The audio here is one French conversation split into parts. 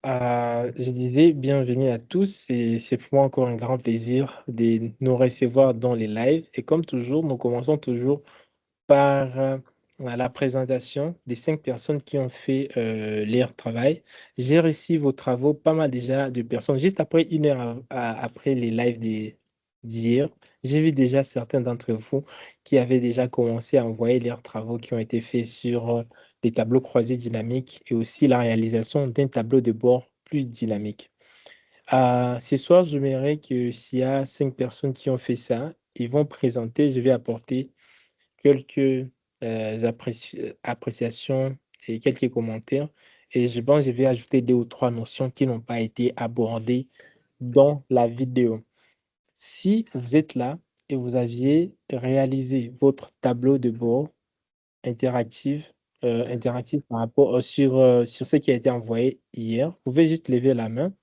Je disais bienvenue à tous et c'est pour moi encore un grand plaisir de nous recevoir dans les lives. Et comme toujours, nous commençons toujours par la présentation des 5 personnes qui ont fait leur travail. J'ai reçu vos travaux, pas mal déjà de personnes, juste après 1 heure après les lives d'hier. J'ai vu déjà certains d'entre vous qui avaient déjà commencé à envoyer leurs travaux qui ont été faits sur les tableaux croisés dynamiques et aussi la réalisation d'un tableau de bord plus dynamique. Ce soir, j'aimerais que s'il y a 5 personnes qui ont fait ça, ils vont présenter, je vais apporter quelques appréciations et quelques commentaires. Et je pense que je vais ajouter 2 ou 3 notions qui n'ont pas été abordées dans la vidéo. Si vous êtes là et vous aviez réalisé votre tableau de bord interactif, interactif par rapport sur ce qui a été envoyé hier, vous pouvez juste lever la main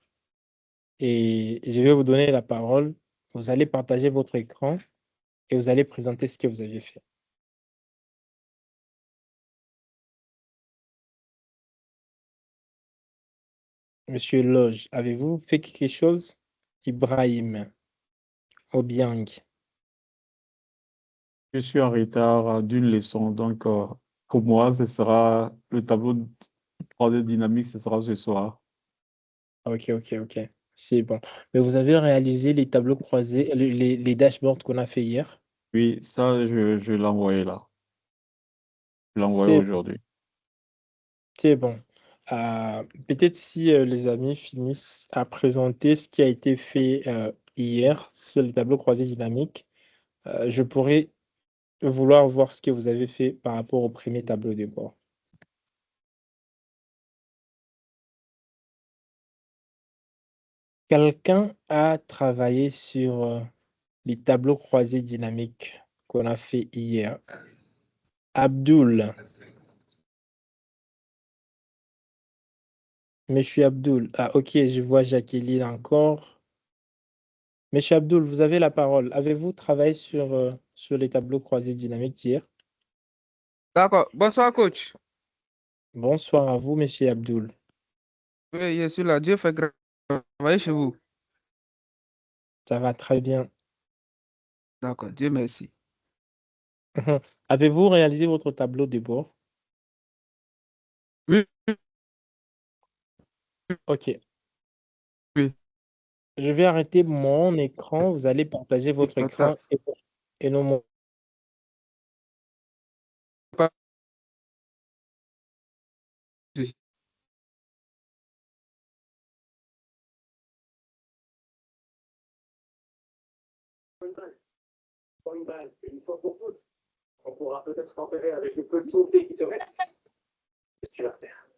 et je vais vous donner la parole. Vous allez partager votre écran et vous allez présenter ce que vous avez fait. Monsieur Loge, avez-vous fait quelque chose? Ibrahim Obiang. Je suis en retard d'une leçon, donc pour moi, ce sera le tableau 3D dynamique, ce sera ce soir. Ok, ok, ok. C'est bon. Mais vous avez réalisé les tableaux croisés, les dashboards qu'on a fait hier? Oui, ça, je l'ai envoyé là. Je l'ai envoyé C'est aujourd'hui. c'est bon. Peut-être si les amis finissent à présenter ce qui a été fait hier sur les tableaux croisés dynamiques, je pourrais vouloir voir ce que vous avez fait par rapport au premier tableau de bord. Quelqu'un a travaillé sur les tableaux croisés dynamiques qu'on a fait hier. Abdul, Monsieur Abdul. Ah, ok, je vois Jacqueline encore. Monsieur Abdul, vous avez la parole. Avez-vous travaillé sur les tableaux croisés dynamiques d'hier? D'accord. Bonsoir, coach. Bonsoir à vous, Monsieur Abdul. Oui, je suis là. Dieu fait travailler chez vous. Ça va très bien. D'accord. Dieu merci. Avez-vous réalisé votre tableau de bord? Oui, Ok. oui. Je vais arrêter mon écran. Vous allez partager Je votre partage écran et nous pas.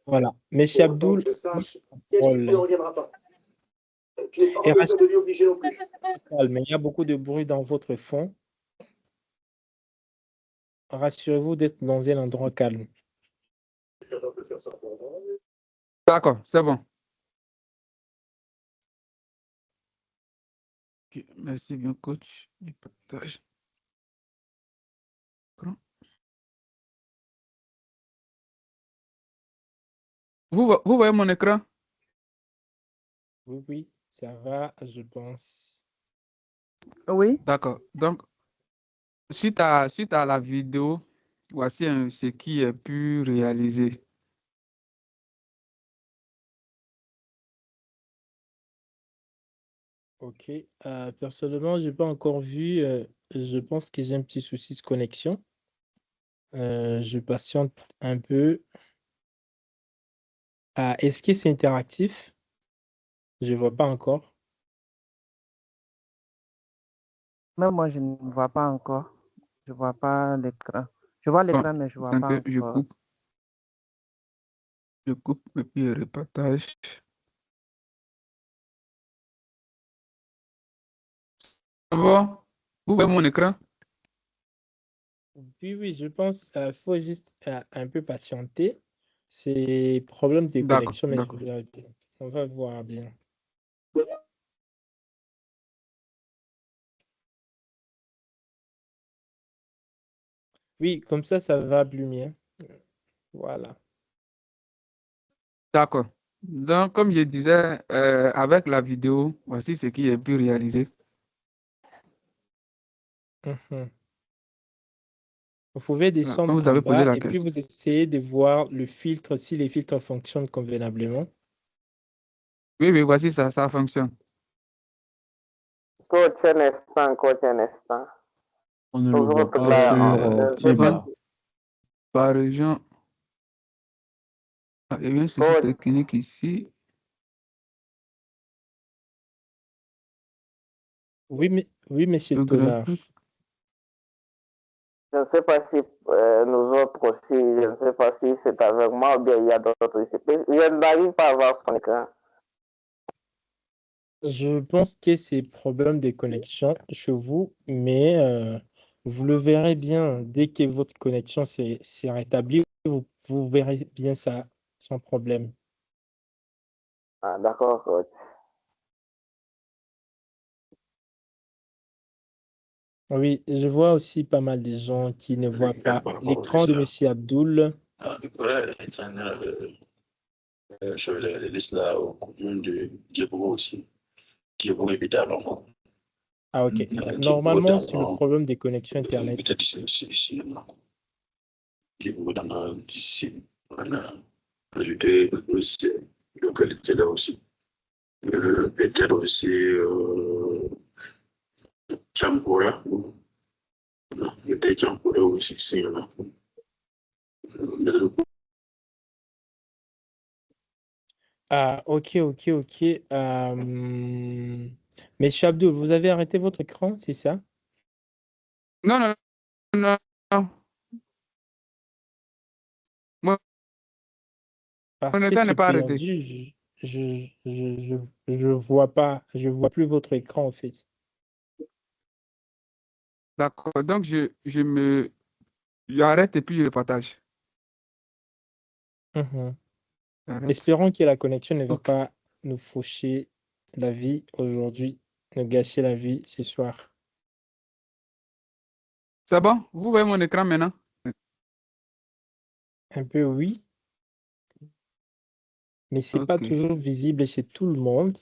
voilà. Monsieur Abdul, parole. Et restez calme. Il y a beaucoup de bruit dans votre fond. Rassurez-vous d'être dans un endroit calme. D'accord, c'est bon. Ok, merci bien, coach. Je partage. Écran. Vous voyez mon écran? Oui, oui, ça va, je pense. Oui, D'accord. Donc, suite à la vidéo, voici ce qui est pu réaliser. Ok. Personnellement, je n'ai pas encore vu. Je pense que j'ai un petit souci de connexion. Je patiente un peu. Est-ce que c'est interactif? Je ne vois pas encore. même moi, je ne vois pas encore. Je ne vois pas l'écran. Je vois Bon, l'écran, mais je ne vois tant pas que encore. je coupe et puis je repartage. Ça va? Vous voyez mon écran? Oui, oui, je pense qu'il faut juste un peu patienter. C'est problème de D'accord, connexion, mais je d'accord. verrai bien. On va voir bien. Oui, comme ça va plus bien. Voilà. D'accord. Donc, comme je disais, avec la vidéo, voici ce qui est pu réaliser. Mhm. Vous pouvez descendre Comme vous en avez posé bas la et puis question. vous essayez de voir le filtre, si les filtres fonctionnent convenablement. Oui, oui, voici ça, ça fonctionne. Coach un instant, coach un instant. On ne le Aux voit autres pas là, sur je ne sais pas Tiba. si Par région, il y a un souci coach, technique ici. Oui, mais, oui, monsieur Le Tonard. graphique. je ne sais pas si nous autres aussi, je ne sais pas si c'est avec moi ou bien il y a d'autres ici. Je n'arrive pas à voir son écran. Je pense que c'est problème de connexion chez vous, mais vous le verrez bien dès que votre connexion s'est rétablie, vous verrez bien ça sans problème. Ah, d'accord, coach. Oui, je vois aussi pas mal de gens qui ne voient pas Par rapport au l'écran de visa, monsieur Abdoul. il pourrait étendre sur les listes là aux communes de Djibouti aussi. Djibouti et Bidalong. Ah, ok. Djibouti Normalement, c'est le dans problème des connexions Internet. peut-être ici, Djibouti dans d'ici. Voilà. Ajouter aussi localité là aussi. Peut-être aussi Djambura. Peut-être Djambura aussi, si, là. Ah, ok, ok, ok. Monsieur Abdoul, vous avez arrêté votre écran, c'est ça? Non, non, non, non. Mon Parce mon que état c'est n'est pas arrêté. perdu. Je vois pas, je vois plus votre écran en fait. D'accord. Donc, j'arrête et puis je le partage. Mhm. J'arrête. Espérons que la connexion ne va OK. pas nous faucher la vie aujourd'hui, nous gâcher la vie ce soir. C'est bon? Vous voyez mon écran maintenant? Un peu oui, mais c'est pas OK. toujours visible chez tout le monde.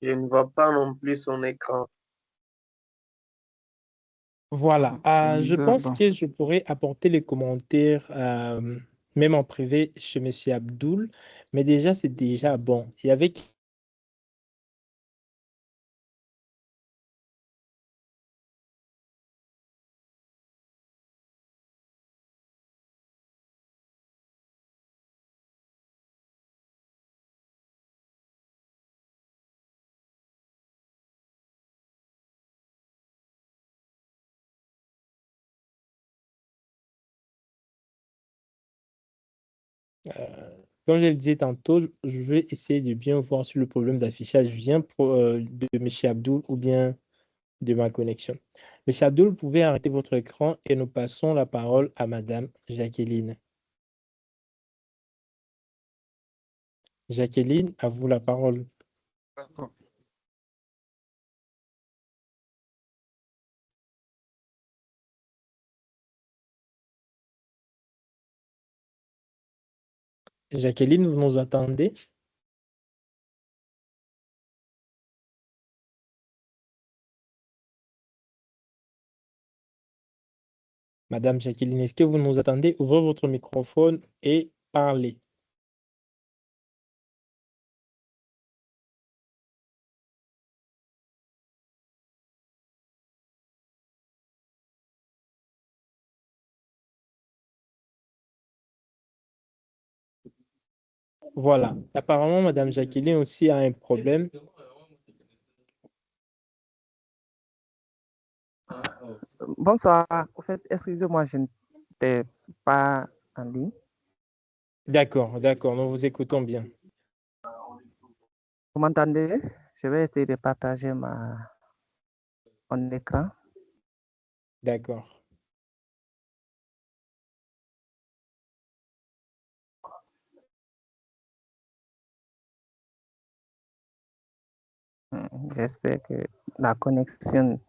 Je ne vois pas non plus son écran. Voilà. C'est Je bizarre. pense Bon. que je pourrais apporter les commentaires, même en privé, chez monsieur Abdoul, mais déjà, c'est déjà bon. Et avec comme je le disais tantôt, je vais essayer de bien voir si le problème d'affichage vient de M. Abdoul ou bien de ma connexion. M. Abdoul, vous pouvez arrêter votre écran et nous passons la parole à Madame Jacqueline. Jacqueline, à vous la parole. D'accord. Jacqueline, vous nous entendez? Madame Jacqueline, est-ce que vous nous attendez? Ouvrez votre microphone et parlez. Voilà. Apparemment, Madame Jacqueline aussi a un problème. Bonsoir. Au fait, excusez-moi, je n'étais pas en ligne. D'accord, d'accord, nous vous écoutons bien. Vous m'entendez? Je vais essayer de partager mon écran. D'accord. J'espère que la connexion.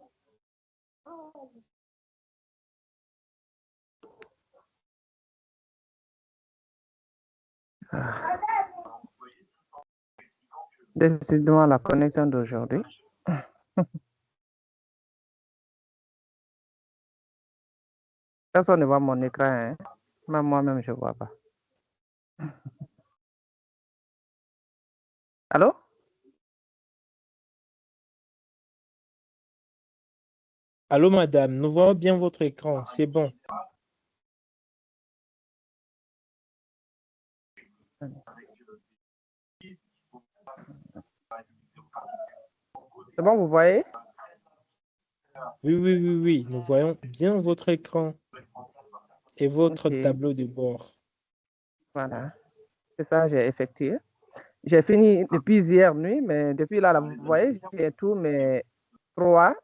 Ah, décidément, la connexion d'aujourd'hui. Personne ne voit mon écran, hein? Même moi-même, je ne vois pas. Allô? Allô, madame, nous voyons bien votre écran, c'est bon. C'est bon, vous voyez? Oui, oui, oui, oui, nous voyons bien votre écran et votre Ok, tableau de bord. voilà. C'est ça, j'ai effectué. J'ai fini depuis hier nuit, mais depuis là, vous voyez, j'ai tous mes trois,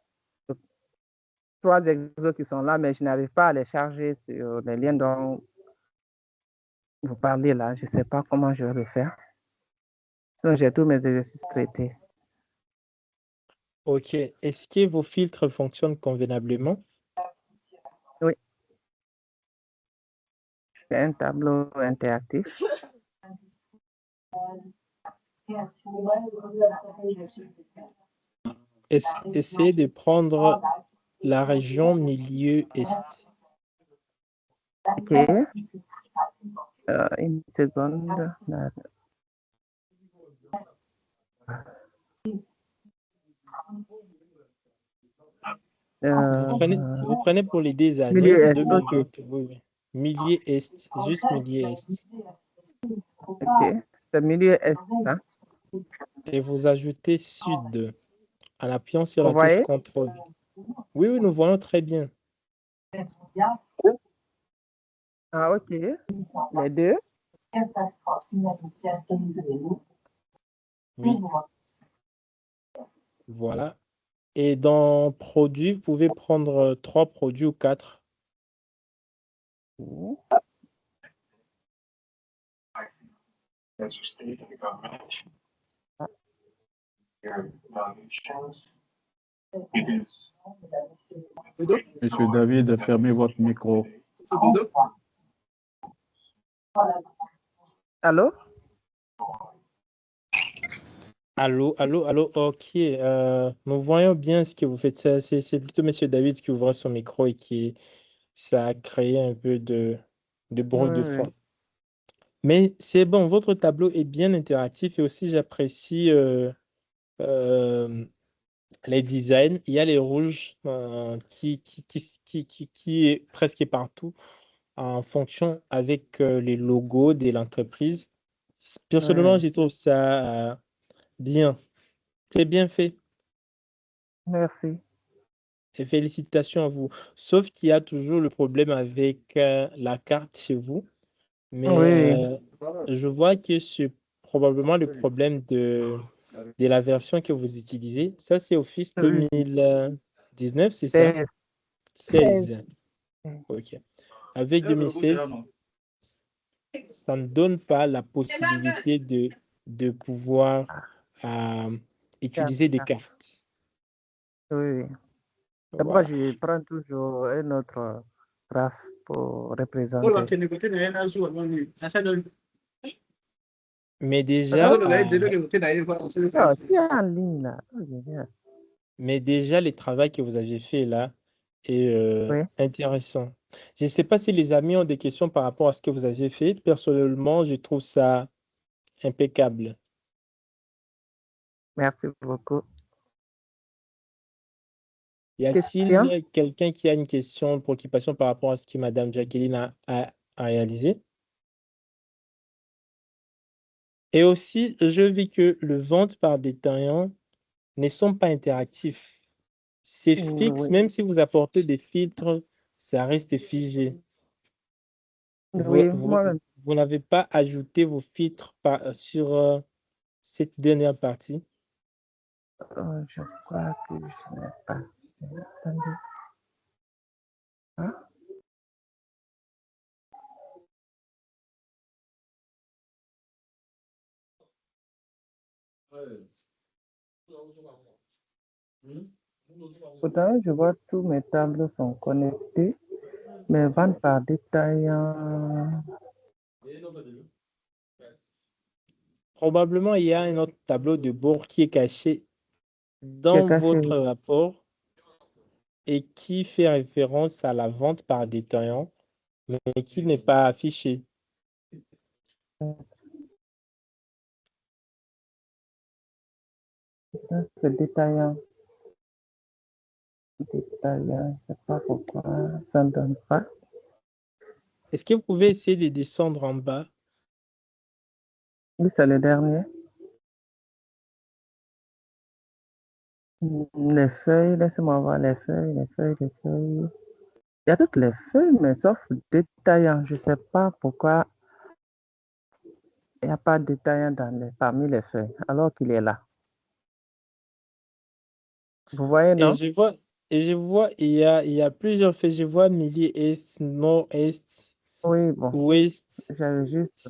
trois exos qui sont là, mais je n'arrive pas à les charger sur les liens dont vous parlez là. Je ne sais pas comment je vais le faire. Sinon, j'ai tous mes exercices traités. Ok, est-ce que vos filtres fonctionnent convenablement? Oui, c'est un tableau interactif. Essayez de prendre la région milieu-est. Ok, une seconde. Vous prenez pour les deux années Milieu est 2020, ok. oui, oui. Milieu-est, juste milieu-est. Ok, c'est milieu est. Hein? Et vous ajoutez sud en appuyant sur Vous la touche voyez? CTRL. Oui, oui, nous voyons très bien. Ah, ok. Les deux. Oui, voilà. Et dans produits, vous pouvez prendre 3 produits ou 4. Monsieur David, fermez votre micro. Allô? Allô, allô, allô, ok. Nous voyons bien ce que vous faites. C'est plutôt Monsieur David qui ouvre son micro et qui ça a créé un peu de bruit de Oui, fond. Mais c'est bon, votre tableau est bien interactif et aussi j'apprécie euh, les designs. Il y a les rouges qui est presque partout en fonction avec les logos de l'entreprise. Personnellement, oui. je trouve ça bien. C'est bien fait. Merci. Et félicitations à vous. Sauf qu'il y a toujours le problème avec la carte chez vous. Mais Oui, je vois que c'est probablement le problème de la version que vous utilisez. Ça, c'est Office oui. 2019, c'est ça? 16. 16. OK. Avec 2016, ça ne donne pas la possibilité de pouvoir utiliser des cartes. Oui. D'abord, Voilà. je prends toujours un autre graphe pour représenter. Mais déjà, Pardon? Ah, tu es en ligne là. Oh, génial. mais déjà, le travail que vous avez fait là est Oui, intéressant. Je ne sais pas si les amis ont des questions par rapport à ce que vous avez fait. Personnellement, je trouve ça impeccable. merci beaucoup. Y Question? a-t-il quelqu'un qui a une question, une préoccupation par rapport à ce que Madame Jacqueline a réalisé? Et aussi, je vis que le vente par détaillant ne sont pas interactifs. C'est fixe, Oui, même si vous apportez des filtres, ça reste figé. Vous, oui, vous, moi-même. vous n'avez pas ajouté vos filtres sur cette dernière partie. Je crois que je n'ai pas. Attendez. Hein? Pourtant, je vois tous mes tableaux sont connectés, mais vente par détaillant. Probablement, il y a un autre tableau de bord qui est caché Qui est dans caché. votre rapport et qui fait référence à la vente par détaillant, mais qui n'est pas affiché. Ça, c'est détaillant. Détaillant, je ne sais pas pourquoi ça ne donne pas. Est-ce que vous pouvez essayer de descendre en bas? Oui, c'est le dernier. Les feuilles, laissez-moi voir les feuilles, les feuilles, les feuilles. Il y a toutes les feuilles, mais sauf détaillant. Je ne sais pas pourquoi il n'y a pas de détaillant parmi les feuilles, alors qu'il est là. Vous voyez, Et non? je vois, il y a plusieurs faits. Je vois milieu est, nord-est, Oui, bon, ouest. j'avais juste.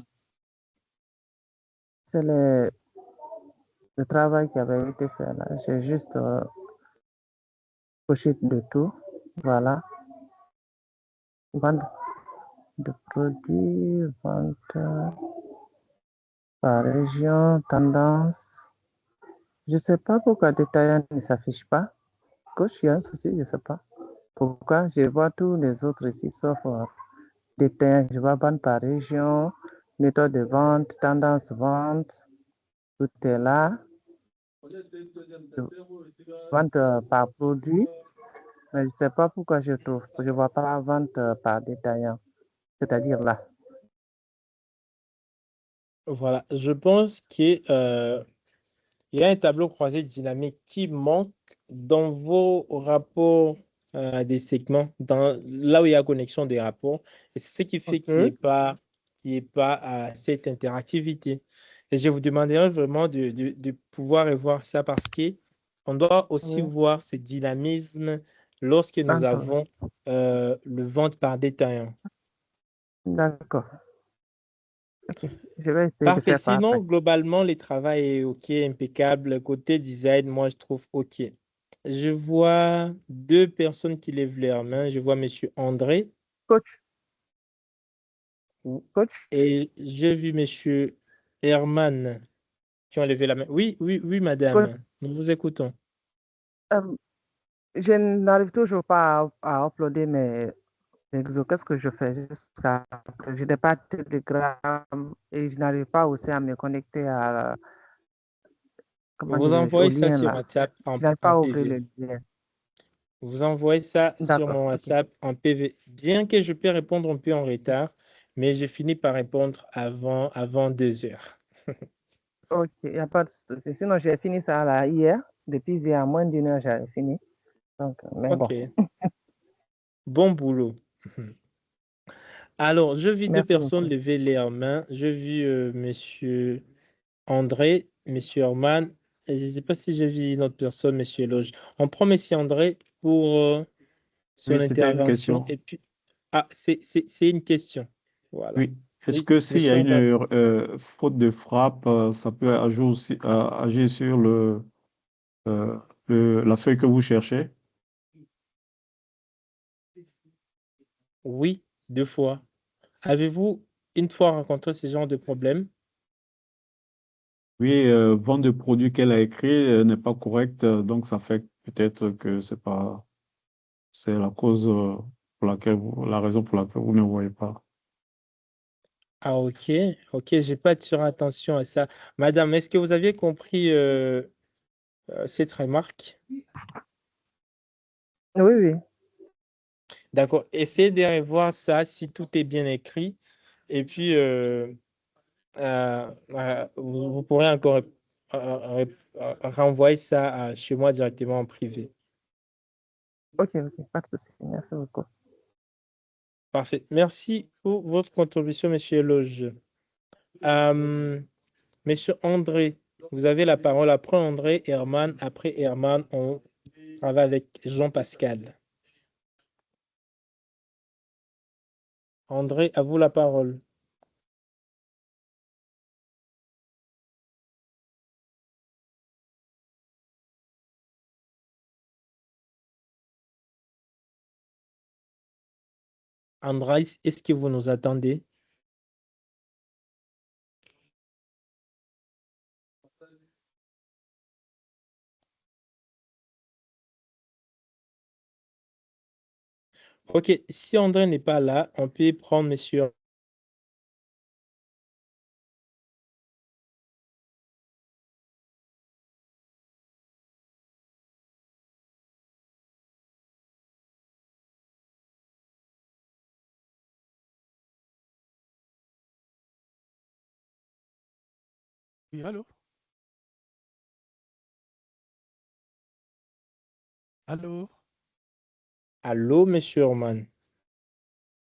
C'est le travail qui avait été fait là. J'ai juste coché de tout. Voilà. Vente de produits, vente par région, tendance. Je ne sais pas pourquoi détaillant ne s'affiche pas. Coach, il y a un souci, je ne sais pas. Pourquoi je vois tous les autres ici, sauf détaillant. Je vois vente par région, méthode de vente, tendance vente. Tout est là. Vente par produit. Mais je ne sais pas pourquoi je ne vois pas vente par détaillant. C'est-à-dire là. Voilà, je pense qu'il y a un tableau croisé dynamique qui manque dans vos rapports des segments, là où il y a connexion des rapports. Et c'est ce qui fait OK. qu'il n'y ait pas cette interactivité. Et je vous demanderai vraiment de pouvoir revoir ça parce qu'on doit aussi Oui, voir ce dynamisme lorsque nous vente. avons le vente par détaillant. D'accord. OK. Je vais essayer de Parfait. faire ça Sinon, après. globalement, le travail est OK, impeccable. Côté design, moi, je trouve OK. Je vois deux personnes qui lèvent leurs mains. Je vois Monsieur André Coach, coach, et j'ai vu Monsieur Herman qui ont levé la main. Oui, oui, oui, coach, madame. Nous vous écoutons. euh, je n'arrive toujours pas à uploader mes exos. Qu'est-ce que je fais jusqu'à après? Je n'ai pas de Telegram et je n'arrive pas aussi à me connecter à, comment Vous dirais-je, au envoyez ça lien sur là. WhatsApp Je n'arrive pas en à ouvrir PV. le lien. Vous envoyez ça sur D'accord, mon ok. WhatsApp en PV. Bien que je peux répondre un peu en retard, mais je finis par répondre avant 2 heures. Ok, il n'y a pas de souci. Sinon, j'ai fini ça là hier. Depuis hier, moins d'une heure, j'avais fini. Donc, mais bon, OK. Bon boulot. Alors, je vis deux merci personnes beaucoup. lever leurs mains. Je vis Monsieur André, Monsieur Herman, et je ne sais pas si j'ai vu une autre personne, Monsieur Loge. On prend Monsieur André pour son Oui, c'était une intervention. question. Et puis, c'est une question. Voilà. Oui. Est-ce Oui, que s'il y a Monsieur une André. faute de frappe, ça peut agir sur euh, la feuille que vous cherchez? Oui, 2 fois. Avez-vous une fois rencontré ce genre de problème? Oui, vente de produits qu'elle a écrit n'est pas correcte, donc ça fait peut-être que c'est la cause la raison pour laquelle vous ne voyez pas. Ah, ok, ok, j'ai pas tiré attention à ça. Madame, est-ce que vous aviez compris cette remarque? Oui, oui. D'accord. Essayez de revoir ça si tout est bien écrit. Et puis, vous pourrez encore renvoyer ça chez moi directement en privé. Ok, ok, pas de souci. Merci beaucoup. Parfait. Merci pour votre contribution, Monsieur Loge. Monsieur André, vous avez la parole. Après André, Herman. Après Herman, on travaille avec Jean-Pascal. André, à vous la parole. Andrés, est-ce que vous nous attendez? Ok, si André n'est pas là, on peut prendre monsieur. Oui, allô? Allô? Allô, monsieur Orman.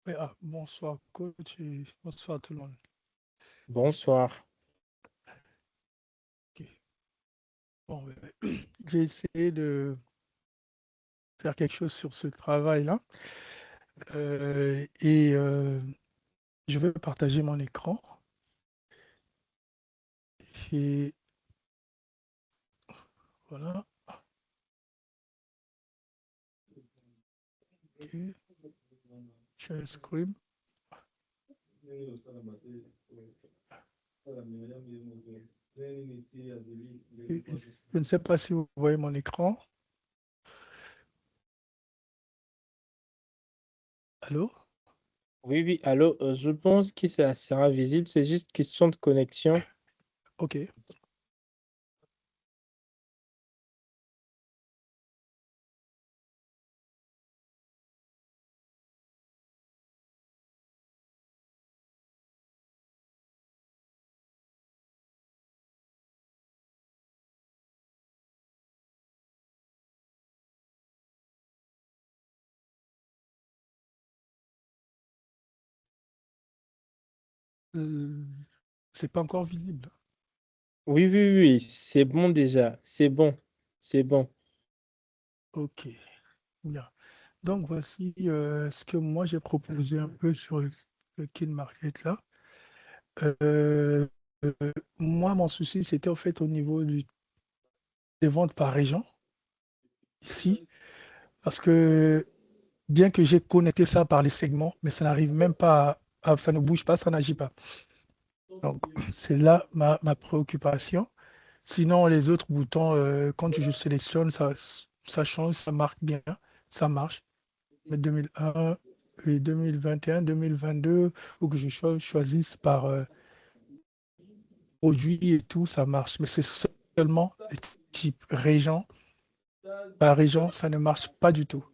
Oui, bonsoir, coach, et bonsoir tout le monde. Bonsoir. Ok. Bon, j'ai essayé de faire quelque chose sur ce travail-là. Je vais partager mon écran. Et voilà. Ok. Share screen. Et je ne sais pas si vous voyez mon écran. Allô? Oui, oui, allô, je pense que ça sera visible, c'est juste question de connexion. Ok. C'est pas encore visible. Oui, oui, oui, c'est bon déjà, c'est bon, c'est bon. Ok. Bien. Donc, voici ce que moi j'ai proposé un peu sur le Kid Market là. Euh, Moi, mon souci, c'était en fait au niveau des ventes par région, ici, parce que bien que j'ai connecté ça par les segments, mais ça n'arrive même pas, ça ne bouge pas, ça n'agit pas. Donc, c'est là ma préoccupation. Sinon, les autres boutons, quand je sélectionne, ça change, ça marque bien, ça marche. Mais 2001 et 2021, 2022, ou que je choisisse par produit et tout, ça marche. Mais c'est seulement les types région par région, ça ne marche pas du tout.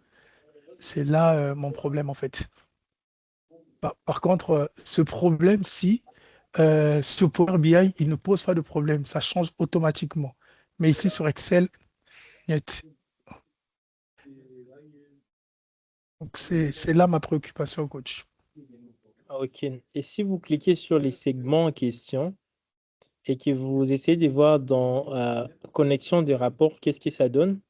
C'est là mon problème en fait. Par contre, ce problème-ci, sur Power BI, il ne pose pas de problème, ça change automatiquement. Mais ici sur Excel, niet. Donc c'est là ma préoccupation, coach. Ok, et si vous cliquez sur les segments en question et que vous essayez de voir dans connexion des rapports, qu'est-ce que ça donne?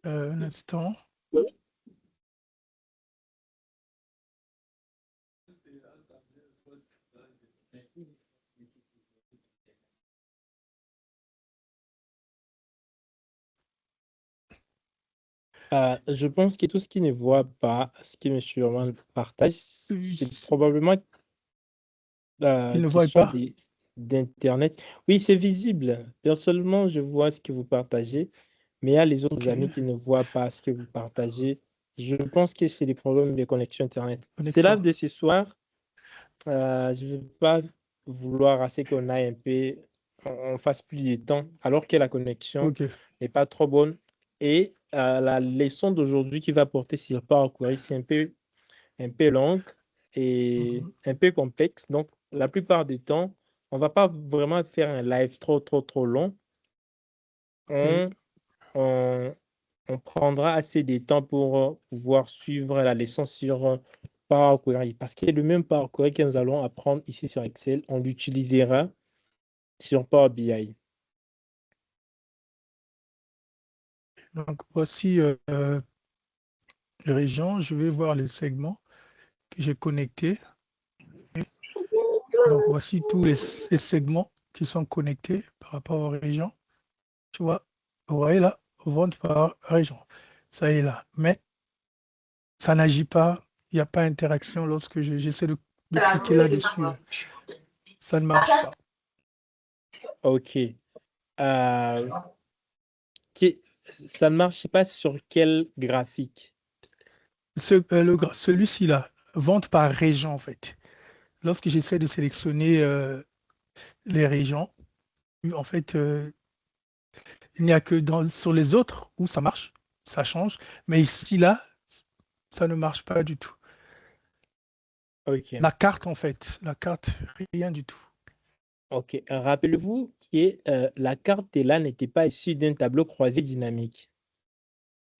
Un instant. Je pense que tout ce qui ne voit pas ce que M. Orman partage, c'est Il probablement ne voit question pas. d'Internet. Oui, c'est visible. Personnellement, je vois ce que vous partagez, mais il y a les autres Ok. amis qui ne voient pas ce que vous partagez. Je pense que c'est des problèmes de connexion Internet. C'est Connexion. live de ce soir. Je ne vais pas vouloir assez qu'on aille un peu, on fasse plus de temps, alors que la connexion Ok. n'est pas trop bonne. Et la leçon d'aujourd'hui qui va porter sur Power Query, c'est un peu longue et Mhm. un peu complexe. Donc, la plupart du temps, on ne va pas vraiment faire un live trop long. Ok. On, on prendra assez de temps pour pouvoir suivre la leçon sur Power Query. Parce que le même Power Query que nous allons apprendre ici sur Excel, on l'utilisera sur Power BI. Donc voici les régions. Je vais voir les segments que j'ai connectés. Donc voici tous ces segments qui sont connectés par rapport aux régions. Tu vois, vous voyez là, vente par région. ça est là. Mais ça n'agit pas, il n'y a pas interaction lorsque j'essaie de cliquer là-dessus. Ça ne marche pas. Ok. Ça ne marche pas sur quel graphique? Celui-ci là, vente par région en fait. Lorsque j'essaie de sélectionner les régions, en fait, il n'y a que sur les autres où ça marche, ça change. Mais ici, là, ça ne marche pas du tout. Ok. La carte, en fait, la carte, rien du tout. Ok. Rappelez-vous que la carte là n'était pas issue d'un tableau croisé dynamique.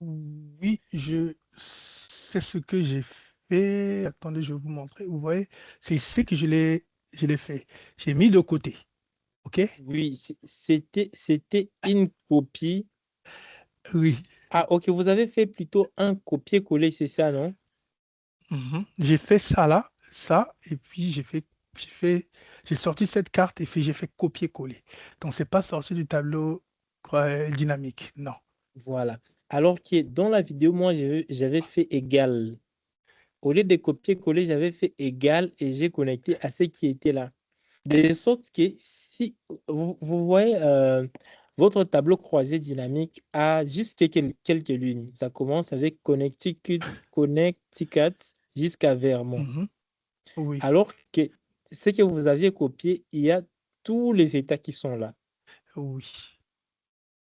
Oui, c'est ce que j'ai fait. Attendez, je vais vous montrer. Vous voyez, c'est ici que je l'ai fait. J'ai mis de côté. OK? Oui, c'était une copie. Oui. Ah, ok. Vous avez fait plutôt un copier-coller, c'est ça, non? Mhm. J'ai fait ça là, ça, et puis j'ai sorti cette carte et puis j'ai fait copier-coller. Donc, c'est pas sorti du tableau dynamique, non. Voilà. Alors que dans la vidéo, moi, j'avais fait égal. Au lieu de copier-coller, j'avais fait égal et j'ai connecté à ce qui était là. De sorte que si vous voyez, votre tableau croisé dynamique a juste quelques lignes. Ça commence avec Connecticut jusqu'à Vermont. Mhm. Oui, Alors que ce que vous aviez copié, il y a tous les états qui sont là. oui.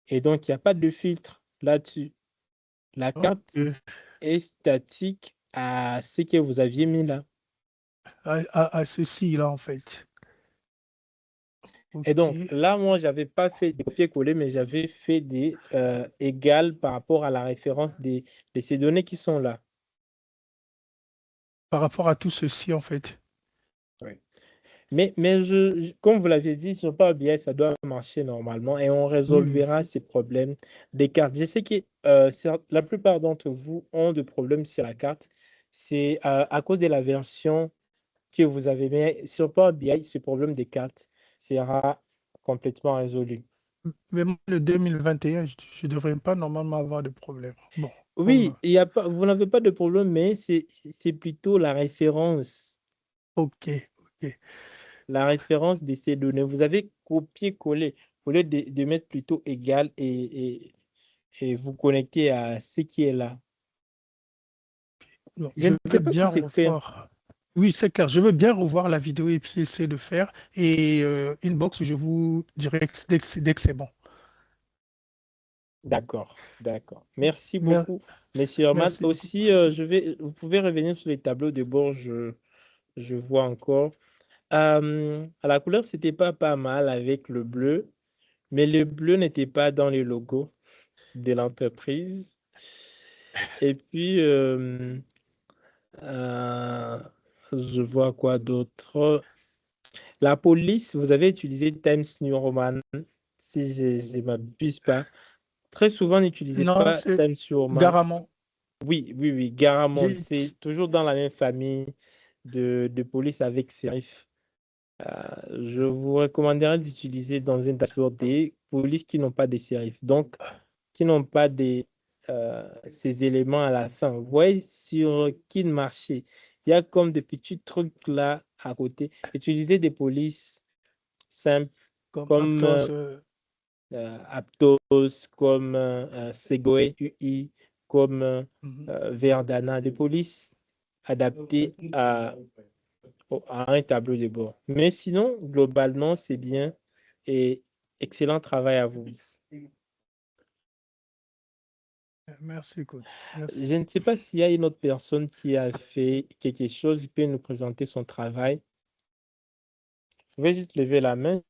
Et donc, il n'y a pas de filtre là-dessus. La carte Ok. est statique à ce que vous aviez mis là. À ceci là, en fait. Et donc, Ok. là, moi, j'avais pas fait des copier-coller, mais j'avais fait des égales par rapport à la référence de ces données qui sont là. Par rapport à tout ceci, en fait. Oui. Mais comme vous l'avez dit, sur Power BI, ça doit marcher normalement et on Oui, oui. résolvera ces problèmes des cartes. Je sais que la plupart d'entre vous ont des problèmes sur la carte. C'est à cause de la version que vous avez. Mais sur Power BI, ce problème des cartes sera complètement résolu. Mais moi, le 2021, je ne devrais pas normalement avoir de problème. Bon, comme. Oui, il y a pas, vous n'avez pas de problème, mais c'est plutôt la référence. Ok, ok. La référence de ces données. Vous avez copié-collé au lieu de mettre plutôt égal et vous connecter à ce qui est là. Non, Je je ne sais veux pas si bien c'est clair. revoir. Oui, c'est clair. Je veux bien revoir la vidéo et puis essayer de faire. Et inbox, je vous dirai dès que c'est bon. D'accord, d'accord. Merci Mer- beaucoup, Monsieur Herman. Merci beaucoup. Aussi, vous pouvez revenir sur les tableaux de bord, je vois encore. À la couleur, c'était pas mal avec le bleu, mais le bleu n'était pas dans le logo de l'entreprise. Et puis, je vois quoi d'autre? La police, vous avez utilisé Times New Roman, si je ne m'abuse pas. Très souvent, n'utilisez Non, pas c'est Times New Roman. Garamond. Oui, oui, oui, Garamond, J'ai c'est toujours dans la même famille de police avec Serif. Je vous recommanderais d'utiliser dans un dashboard des polices qui n'ont pas de Serif, donc qui n'ont pas ces éléments à la fin. Vous voyez sur Kin Marché, il y a comme des petits trucs là à côté. Utilisez des polices simples comme comme Aptos. Aptos, comme Segway UI, comme Mhm. Verdana, des polices adaptées à un tableau de bord. Mais sinon, globalement, c'est bien et excellent travail à vous. Merci, coach. Merci. Je ne sais pas s'il y a une autre personne qui a fait quelque chose, il peut nous présenter son travail. Vous pouvez juste lever la main.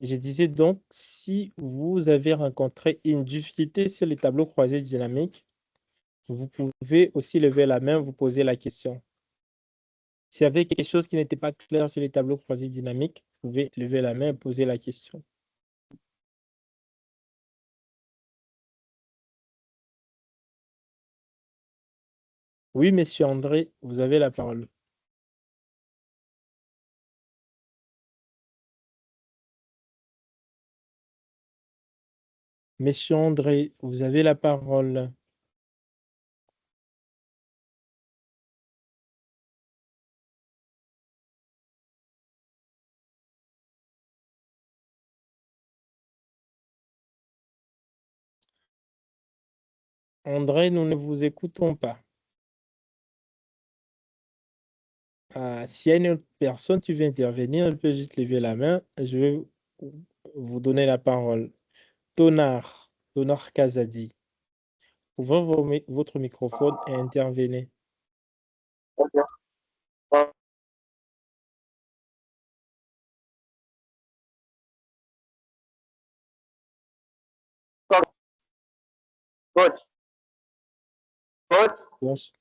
Je disais donc, si vous avez rencontré une difficulté sur les tableaux croisés dynamiques, vous pouvez aussi lever la main, vous poser la question. S'il y avait quelque chose qui n'était pas clair sur les tableaux croisés dynamiques, vous pouvez lever la main et poser la question. Oui, monsieur André, vous avez la parole. Monsieur André, vous avez la parole. André, nous ne vous écoutons pas. S'il y a une autre personne qui veut intervenir, elle peut juste lever la main. Je vais vous donner la parole. Tonar Kazadi, ouvrez votre microphone et intervenez. Coach, coach, Bonsoir.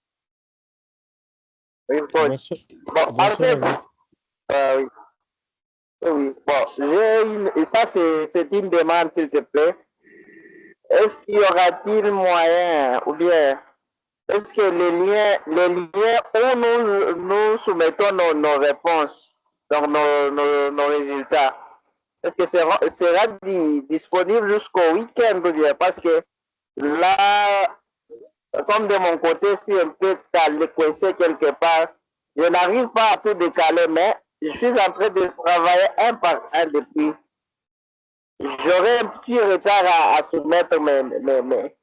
oui, coach. Bonsoir. Bon, en Bonsoir à fait, vous. oui, oui, bon, et ça, c'est une demande, s'il te plaît. Est-ce qu'il y aura-t-il moyen, ou bien, est-ce que les liens où nous soumettons nos réponses, donc nos résultats, est-ce que sera disponible jusqu'au week-end ou bien? Parce que là, comme de mon côté, je suis un peu coincé quelque part. Je n'arrive pas à tout décaler, mais je suis en train de travailler un par un depuis. J'aurai un petit retard à soumettre mes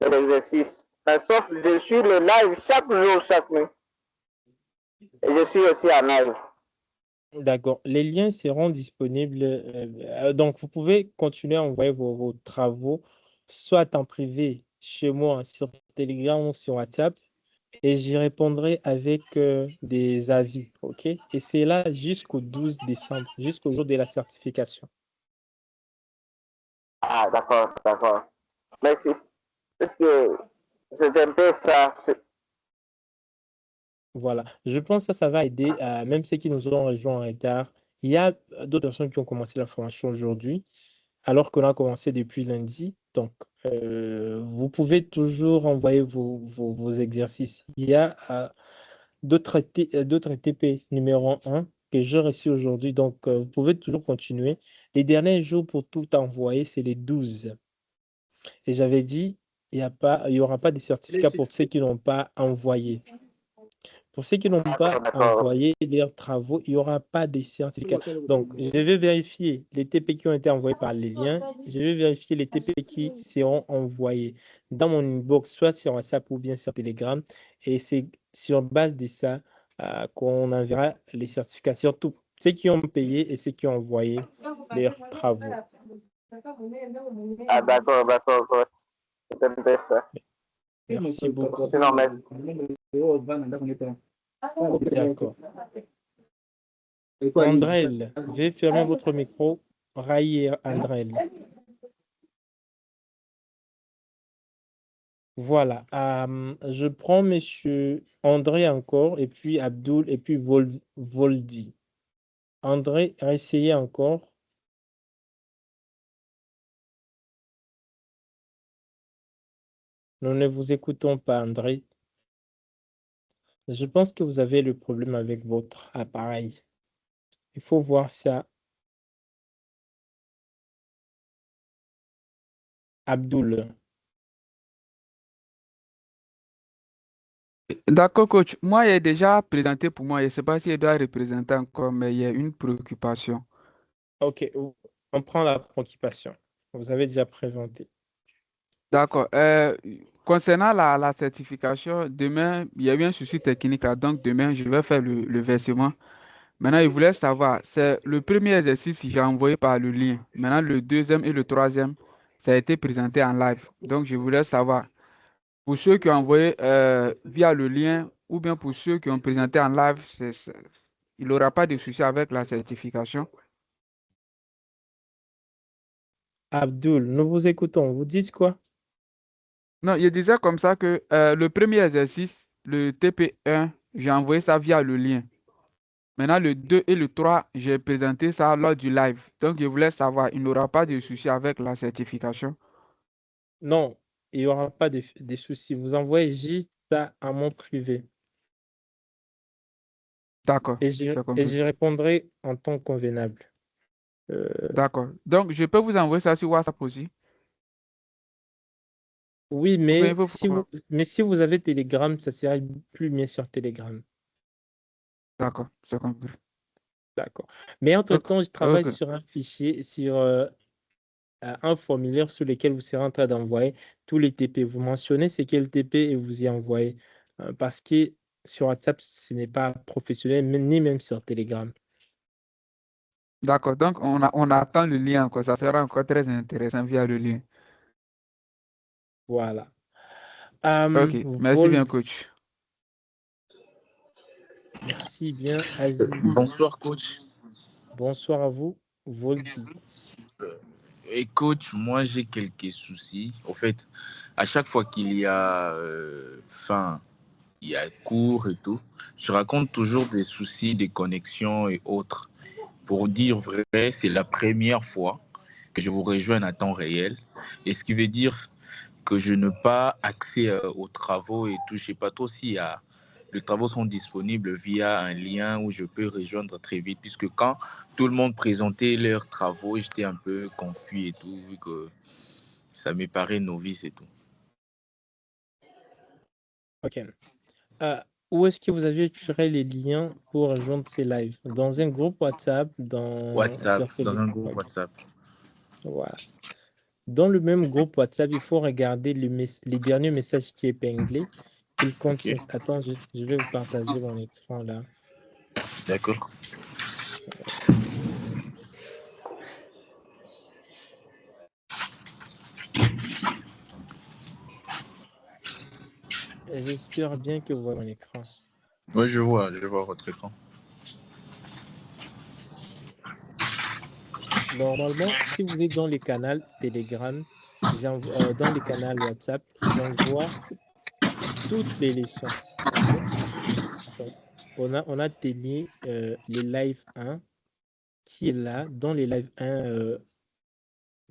exercices. Sauf que je suis le live chaque jour, chaque nuit. Et je suis aussi en live. D'accord. Les liens seront disponibles. Donc, vous pouvez continuer à envoyer vos travaux, soit en privé chez moi sur Telegram ou sur WhatsApp, et j'y répondrai avec des avis. OK? Et c'est là jusqu'au 12 décembre, jusqu'au jour de la certification. Ah, d'accord, d'accord. Merci. Parce que c'est un peu ça. Voilà. Je pense que ça va aider, même ceux qui nous ont rejoints en retard. Il y a d'autres personnes qui ont commencé la formation aujourd'hui, alors qu'on a commencé depuis lundi. Donc, vous pouvez toujours envoyer vos exercices. Il y a d'autres TP numéro 1 que j'ai reçu aujourd'hui. Donc, vous pouvez toujours continuer. Les derniers jours pour tout envoyer, c'est les 12. Et j'avais dit, il y aura pas de certificat pour ceux qui n'ont pas envoyé. Pour ceux qui n'ont pas envoyé leurs travaux, il n'y aura pas de certificat. Donc, je vais vérifier les TP qui ont été envoyés par les liens. Je vais vérifier les TP qui seront envoyés dans mon inbox, soit sur WhatsApp ou bien sur Telegram. Et c'est sur base de ça qu'on enverra les certifications. Tous ceux qui ont payé et ceux qui ont envoyé leurs travaux. Ah, d'accord, d'accord, coach. C'est un peu ça. Merci beaucoup. Sinon, mais D'accord. Andrel, veuillez fermer votre micro. Raïr Andrel. Voilà. Je prends monsieur André encore, et puis Abdul, et puis Voldi. André, essayez encore. Nous ne vous écoutons pas, André. Je pense que vous avez le problème avec votre appareil. Il faut voir ça. Abdul. D'accord, coach. Moi, il est déjà présenté pour moi. Je ne sais pas s'il doit représenter encore, mais il y a une préoccupation. OK, on prend la préoccupation. Vous avez déjà présenté. D'accord. Concernant la certification, demain, il y a eu un souci technique là. Donc, demain, je vais faire le versement. Maintenant, je voulais savoir, c'est le premier exercice que j'ai envoyé par le lien. Maintenant, le deuxième et le troisième, ça a été présenté en live. Donc, je voulais savoir, pour ceux qui ont envoyé via le lien ou bien pour ceux qui ont présenté en live, il n'y aura pas de souci avec la certification. Abdul, nous vous écoutons. Vous dites quoi? Non, je disais comme ça que le premier exercice, le TP1, j'ai envoyé ça via le lien. Maintenant, le 2 et le 3, j'ai présenté ça lors du live. Donc, je voulais savoir, il n'aura pas de souci avec la certification. Non, il n'y aura pas de soucis. Vous envoyez juste ça à mon privé D'accord, et j'ai et compris. j'y répondrai en temps convenable. Euh, D'accord. Donc, je peux vous envoyer ça sur WhatsApp aussi. oui, Ou bien il faut... mais si vous avez Telegram, ça sera plus bien sur Telegram. D'accord, j'ai compris. D'accord. Mais Ok, entre-temps, je travaille ok. sur un fichier, sur un formulaire sur lequel vous serez en train d'envoyer tous les TP. Vous mentionnez c'est quel TP et vous y envoyez. Parce que sur WhatsApp, ce n'est pas professionnel, ni même sur Telegram. D'accord. Donc, on attend le lien encore. Ça sera encore très intéressant via le lien. Voilà. Ok, merci bien, Vold, coach. merci bien. Aziz, Bonsoir, coach. bonsoir à vous. Voldy. Et coach, moi j'ai quelques soucis. Au fait, à chaque fois qu'il y a il y a cours et tout, je raconte toujours des soucis de connexion et autres. Pour dire vrai, c'est la première fois que je vous rejoins à temps réel. Et ce qui veut dire que je n'ai pas accès aux travaux et tout. Je ne sais pas trop si les travaux sont disponibles via un lien où je peux rejoindre très vite. Puisque quand tout le monde présentait leurs travaux, j'étais un peu confus et tout, vu que ça me paraît novice et tout. OK. Où est-ce que vous avez tiré les liens pour rejoindre ces lives? Dans un groupe WhatsApp, WhatsApp, sur dans Telegram. un groupe OK. WhatsApp. Voilà. Dans le même groupe WhatsApp, il faut regarder les derniers messages qui épinglés. Il Ok, contient. Attends, je vais vous partager mon écran là. d'accord. J'espère bien que vous voyez mon écran. Oui, je vois votre écran. Normalement, si vous êtes dans les canaux Telegram, dans les canaux WhatsApp, j'envoie toutes les leçons. OK? Donc, on a tenu les live 1 qui est là. Dans les live 1,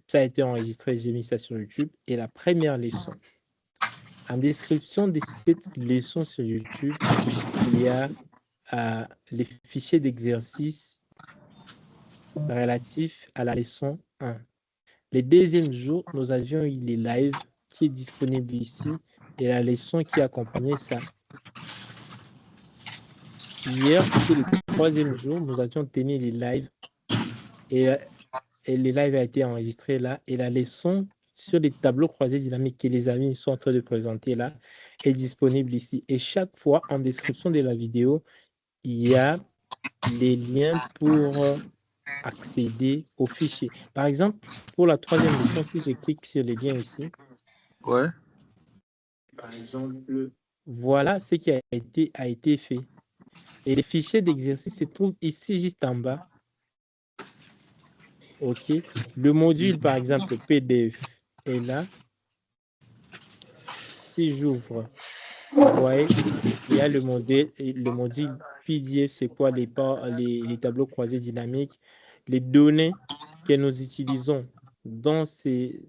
ça a été enregistré, j'ai mis ça sur YouTube. Et la première leçon. En description de cette leçon sur YouTube, il y a les fichiers d'exercice relatifs à la leçon 1. Les deuxièmes jours, nous avions eu les lives qui est disponible ici et la leçon qui accompagnait ça. Hier, c'était le troisième jour, nous avions tenu les lives et les lives a été enregistré là et la leçon sur les tableaux croisés dynamiques que les amis sont en train de présenter là est disponible ici. Et chaque fois, en description de la vidéo, il y a les liens pour accéder au fichier. Par exemple, pour la troisième leçon, si je clique sur les liens ici, Ouais, par exemple, voilà ce qui a été fait. Et les fichiers d'exercice se trouvent ici juste en bas. OK. Le module, par exemple, PDF est là. Si j'ouvre, vous voyez, il y a le module PDF, c'est quoi les tableaux croisés dynamiques, les données que nous utilisons dans cet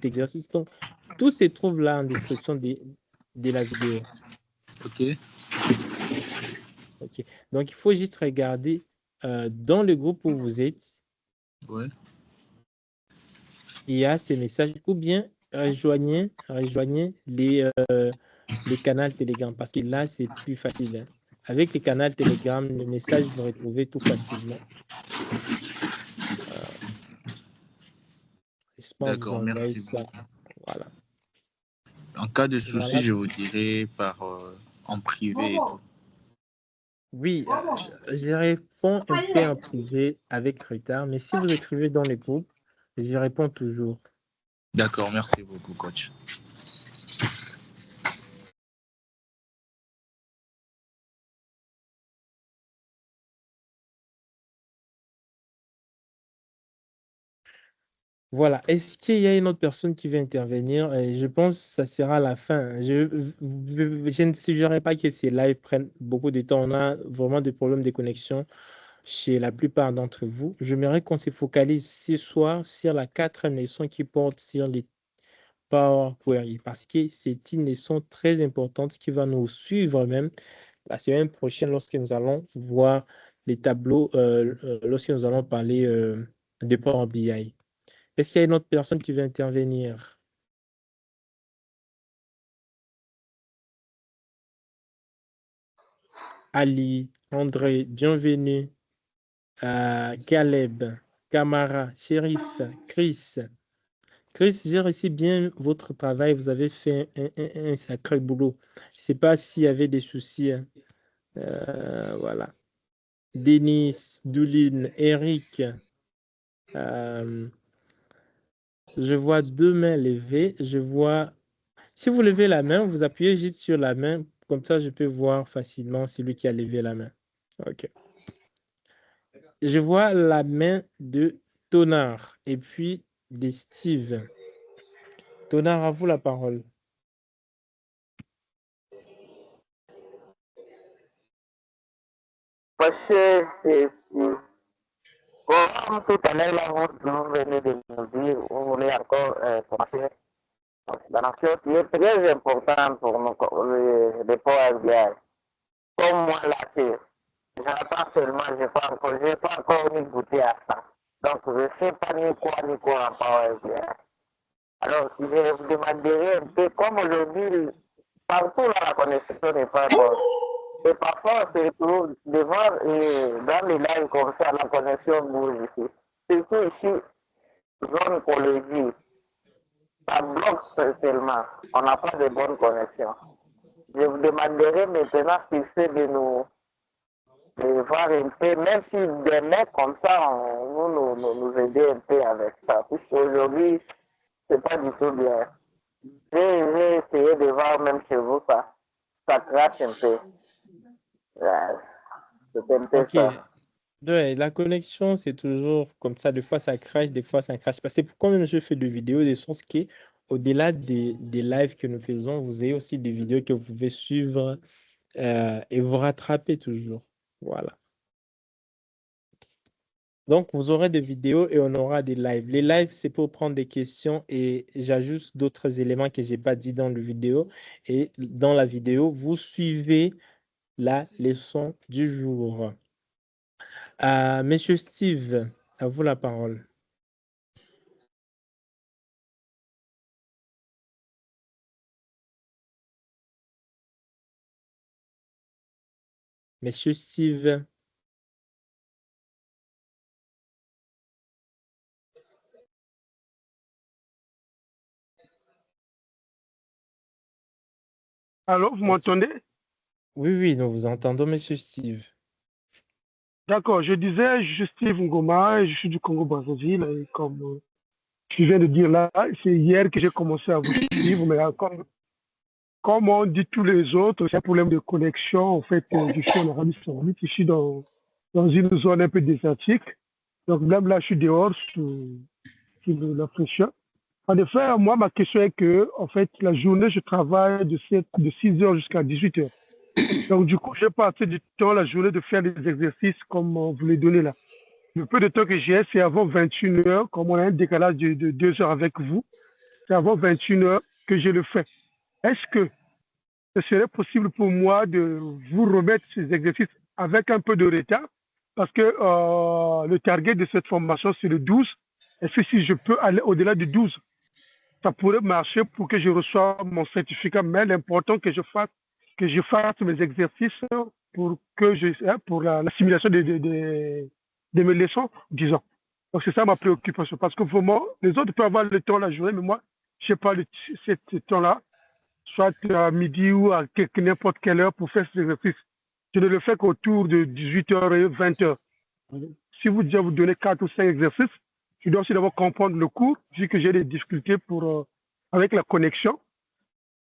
exercice. Donc, tout se trouve là en description de la vidéo. ok. OK. Donc, il faut juste regarder dans le groupe où vous êtes, Ouais, il y a ces messages, ou bien rejoignez les canaux Telegram, parce que là, c'est plus facile. Hein. Avec les canaux Telegram, le message, vous retrouvez tout facilement. Laisse-moi vous d'accord, envoyer merci ça. beaucoup. Voilà. En cas de souci, Voilà. je vous dirai en privé et tout. Oui, je réponds un peu en privé avec retard, mais si vous écrivez dans les groupes, je réponds toujours. D'accord, merci beaucoup, coach. Voilà. Est-ce qu'il y a une autre personne qui veut intervenir? Je pense que ça sera la fin. Je ne suggérerais pas que ces lives prennent beaucoup de temps. On a vraiment des problèmes de connexion chez la plupart d'entre vous. J'aimerais qu'on se focalise ce soir sur la quatrième leçon qui porte sur les Power Query parce que c'est une leçon très importante qui va nous suivre même la semaine prochaine lorsque nous allons voir les tableaux, lorsque nous allons parler de Power BI. Est-ce qu'il y a une autre personne qui veut intervenir? Ali, André, bienvenue. Caleb, Camara, Shérif, Chris. Chris, j'ai reçu bien votre travail. Vous avez fait un sacré boulot. Je ne sais pas s'il y avait des soucis. Hein. Voilà. Denis, Douline, Eric. Je vois 2 mains levées. Je vois. Si vous levez la main, vous appuyez juste sur la main. Comme ça, je peux voir facilement celui qui a levé la main. OK. Je vois la main de Tonard et puis de Steve. Tonard, à vous la parole. Parce que comme tout à l'heure, là, vous venez de nous dire, vous voulez encore commencer la nation qui est très importante pour nous, les Power BI. Comme moi, là, j'attends seulement, je n'ai pas encore ni goûté à ça. Donc, je ne sais pas ni quoi en Power BI. Alors, je vous demanderai un peu, comme aujourd'hui, partout là, la connexion n'est pas bonne. Et parfois, on se retrouve devant dans les lives comme ça, la connexion bouge ici. Surtout ici, zone écologie, ça bloque seulement. On n'a pas de bonne connexion. Je vous demanderai maintenant si c'est de nous de voir un peu, même si demain comme ça, nous aider un peu avec ça. Puisqu'aujourd'hui, c'est pas du tout bien. J'ai essayé de voir même chez vous ça crache un peu. C'est un peu OK. ça. Ouais, la connexion, c'est toujours comme ça. Des fois, ça crache, des fois, ça ne crache pas. C'est pourquoi même je fais des vidéos, des sources qui, au-delà des lives que nous faisons, vous avez aussi des vidéos que vous pouvez suivre et vous rattraper toujours. Voilà. Donc, vous aurez des vidéos et on aura des lives. Les lives, c'est pour prendre des questions et j'ajoute d'autres éléments que je n'ai pas dit dans la vidéo. Et dans la vidéo, vous suivez la leçon du jour. Monsieur Steve, à vous la parole. Monsieur Steve. Allô, vous m'entendez? Oui, oui, nous vous entendons, monsieur Steve. D'accord, je disais, je suis Steve Ngoma, et je suis du Congo-Brazzaville, et comme je viens de dire là, c'est hier que j'ai commencé à vous suivre, mais comme on dit tous les autres, c'est un problème de connexion. En fait, je suis en Arabie Saoudite, je suis dans une zone un peu désertique. Donc même là, je suis dehors sous la fraîcheur. En effet, moi, ma question est que, en fait, la journée, je travaille de 6 heures jusqu'à 18 heures. Donc, du coup, j'ai pas assez de temps la journée de faire des exercices comme on vous les donnez là. Le peu de temps que j'ai, c'est avant 21 heures, comme on a un décalage de 2 heures avec vous, c'est avant 21 heures que je le fais. Est-ce que ce serait possible pour moi de vous remettre ces exercices avec un peu de retard? Parce que le target de cette formation, c'est le 12. Est-ce que si je peux aller au-delà du 12, ça pourrait marcher pour que je reçoive mon certificat? Mais l'important que je fasse mes exercices pour la simulation de mes leçons, disons. Donc c'est ça ma préoccupation. Parce que vraiment, les autres peuvent avoir le temps la journée, mais moi, je n'ai pas ce temps-là, soit à midi ou à n'importe quelle heure pour faire ces exercices. Je ne le fais qu'autour de 18h et 20h. Si vous déjà vous donnez 4 ou 5 exercices, je dois aussi d'abord comprendre le cours, vu que j'ai des difficultés avec la connexion.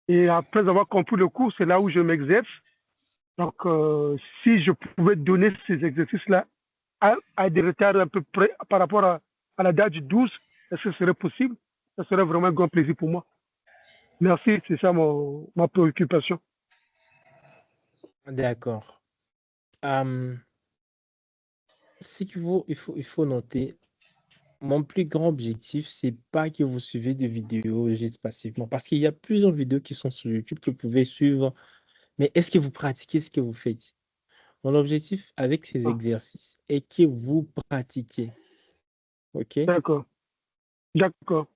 Et après avoir compris le cours, c'est là où je m'exerce. Donc, si je pouvais donner ces exercices-là à des retards à peu près par rapport à la date du 12, Est-ce que ce serait possible? Ça serait vraiment un grand plaisir pour moi. Merci, c'est ça ma préoccupation. D'accord. Ce il faut noter, mon plus grand objectif, c'est pas que vous suivez des vidéos juste passivement, parce qu'il y a plusieurs vidéos qui sont sur YouTube que vous pouvez suivre, mais est-ce que vous pratiquez ce que vous faites? Mon objectif avec ces Ah, exercices est que vous pratiquez, ok? d'accord, d'accord.